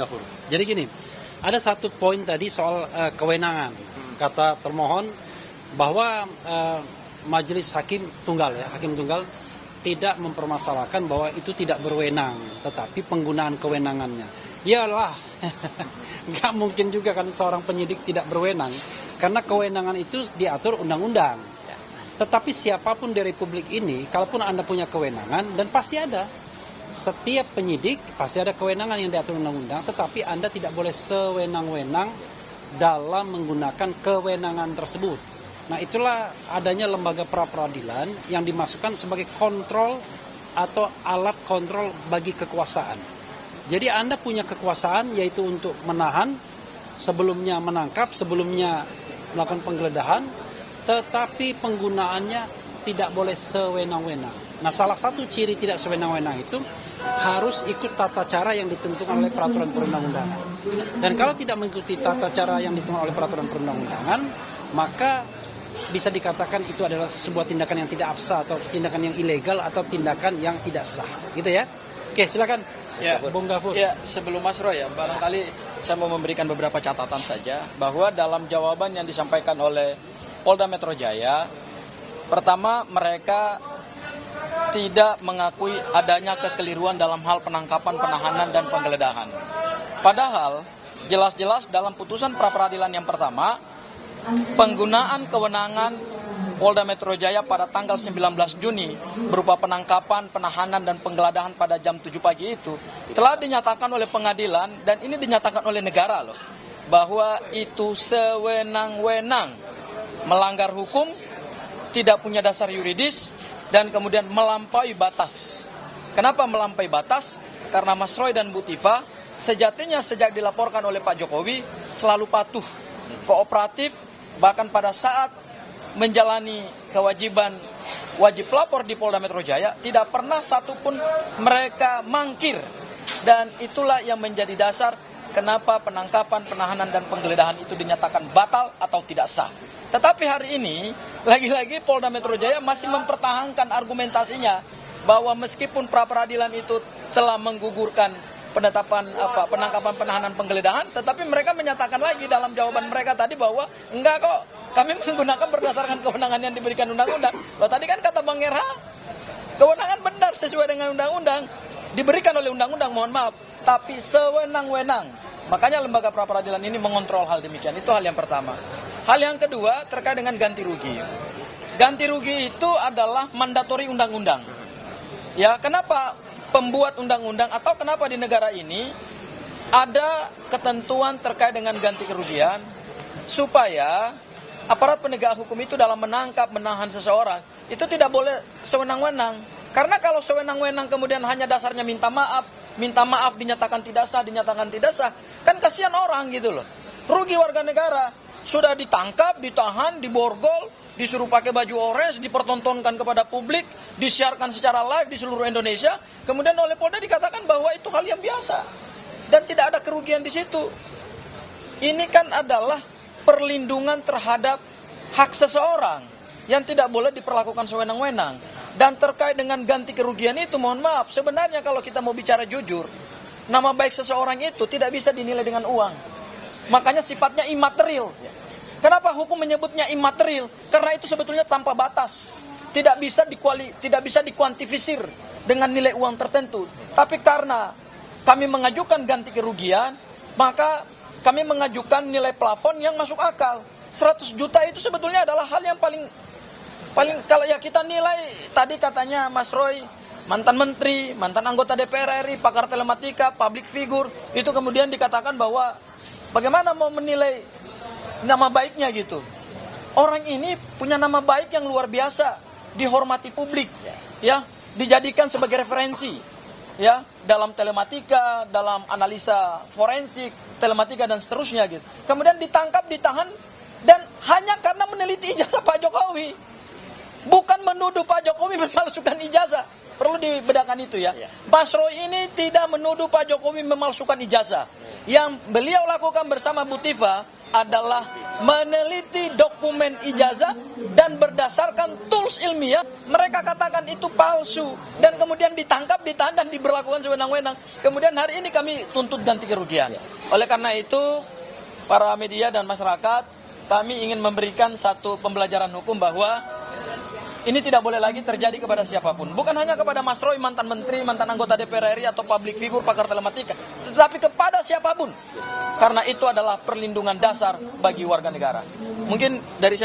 Gafur. Jadi gini, ada satu poin tadi soal kewenangan. Kata termohon bahwa majelis hakim tunggal tidak mempermasalahkan bahwa itu tidak berwenang, tetapi penggunaan kewenangannya. Iyalah, nggak mungkin juga kan seorang penyidik tidak berwenang, karena kewenangan itu diatur undang-undang. Tetapi siapapun di Republik ini, kalaupun Anda punya kewenangan, dan pasti ada, setiap penyidik pasti ada kewenangan yang diatur undang-undang, tetapi Anda tidak boleh sewenang-wenang dalam menggunakan kewenangan tersebut. Nah, itulah adanya lembaga pra-peradilan yang dimasukkan sebagai kontrol atau alat kontrol bagi kekuasaan. Jadi Anda punya kekuasaan yaitu untuk menahan, sebelumnya menangkap, sebelumnya melakukan penggeledahan, tetapi penggunaannya tidak boleh sewenang-wenang. Nah, salah satu ciri tidak sewenang-wenang itu harus ikut tata cara yang ditentukan oleh peraturan perundang-undangan. Dan kalau tidak mengikuti tata cara yang ditentukan oleh peraturan perundang-undangan, maka bisa dikatakan itu adalah sebuah tindakan yang tidak sah atau tindakan yang ilegal atau tindakan yang tidak sah, gitu ya. Oke, silakan. Ya, Bung Gafur. Ya, sebelum Mas Roy ya, barangkali saya mau memberikan beberapa catatan saja bahwa dalam jawaban yang disampaikan oleh Polda Metro Jaya, pertama mereka tidak mengakui adanya kekeliruan dalam hal penangkapan, penahanan, dan penggeledahan. Padahal jelas-jelas dalam putusan pra-peradilan yang pertama, penggunaan kewenangan Polda Metro Jaya pada tanggal 19 Juni berupa penangkapan, penahanan, dan penggeledahan pada jam 7 pagi itu telah dinyatakan oleh pengadilan, dan ini dinyatakan oleh negara loh, bahwa itu sewenang-wenang, melanggar hukum, tidak punya dasar yuridis, dan kemudian melampaui batas. Kenapa melampaui batas? Karena Mas Roy dan Bu Tifa sejatinya sejak dilaporkan oleh Pak Jokowi selalu patuh, kooperatif, bahkan pada saat menjalani kewajiban wajib lapor di Polda Metro Jaya tidak pernah satupun mereka mangkir, dan itulah yang menjadi dasar kenapa penangkapan, penahanan, dan penggeledahan itu dinyatakan batal atau tidak sah. Tetapi hari ini lagi-lagi Polda Metro Jaya masih mempertahankan argumentasinya bahwa meskipun pra-peradilan itu telah menggugurkan penetapan penangkapan, penahanan, penggeledahan, tetapi mereka menyatakan lagi dalam jawaban mereka tadi bahwa enggak kok, kami menggunakan berdasarkan kewenangan yang diberikan undang-undang. Loh, tadi kan kata Bang Erha, kewenangan benar sesuai dengan undang-undang, diberikan oleh undang-undang, mohon maaf, tapi sewenang-wenang. Makanya lembaga pra-peradilan ini mengontrol hal demikian. Itu hal yang pertama. Hal yang kedua terkait dengan ganti rugi. Ganti rugi itu adalah mandatori undang-undang. Ya, kenapa pembuat undang-undang atau kenapa di negara ini ada ketentuan terkait dengan ganti kerugian supaya aparat penegak hukum itu dalam menangkap, menahan seseorang itu tidak boleh sewenang-wenang. Karena kalau sewenang-wenang kemudian hanya dasarnya minta maaf dinyatakan tidak sah, kan kasihan orang gitu loh. Rugi warga negara, sudah ditangkap, ditahan, diborgol, disuruh pakai baju orange, dipertontonkan kepada publik, disiarkan secara live di seluruh Indonesia, kemudian oleh Polda dikatakan bahwa itu hal yang biasa dan tidak ada kerugian di situ. Ini kan adalah perlindungan terhadap hak seseorang yang tidak boleh diperlakukan sewenang-wenang. Dan terkait dengan ganti kerugian itu, mohon maaf, sebenarnya kalau kita mau bicara jujur, nama baik seseorang itu tidak bisa dinilai dengan uang. Makanya sifatnya imaterial. Kenapa hukum menyebutnya imaterial? Karena itu sebetulnya tanpa batas. Tidak bisa dikuantifisir dengan nilai uang tertentu. Tapi karena kami mengajukan ganti kerugian, maka kami mengajukan nilai plafon yang masuk akal. 100 juta itu sebetulnya adalah hal yang paling kalau ya kita nilai, tadi katanya Mas Roy, mantan menteri, mantan anggota DPR RI, pakar telematika, public figure, itu kemudian dikatakan bahwa bagaimana mau menilai nama baiknya gitu. Orang ini punya nama baik yang luar biasa, dihormati publik, ya, dijadikan sebagai referensi, ya, dalam telematika, dalam analisa forensik, telematika dan seterusnya gitu. Kemudian ditangkap, ditahan, dan hanya karena meneliti ijazah Pak Jokowi. Bukan menuduh Pak Jokowi memalsukan ijazah. Perlu dibedakan itu ya. Mas Roy ini tidak menuduh Pak Jokowi memalsukan ijazah. Yang beliau lakukan bersama Bu Tifa adalah meneliti dokumen ijazah dan berdasarkan tools ilmiah mereka katakan itu palsu dan kemudian ditangkap, ditahan dan diberlakukan sewenang-wenang. Kemudian hari ini kami tuntut ganti kerugian. Oleh karena itu para media dan masyarakat, kami ingin memberikan satu pembelajaran hukum bahwa ini tidak boleh lagi terjadi kepada siapapun. Bukan hanya kepada Mas Roy, mantan menteri, mantan anggota DPR RI atau public figure, pakar telematika, tetapi kepada siapapun. Karena itu adalah perlindungan dasar bagi warga negara. Mungkin dari saya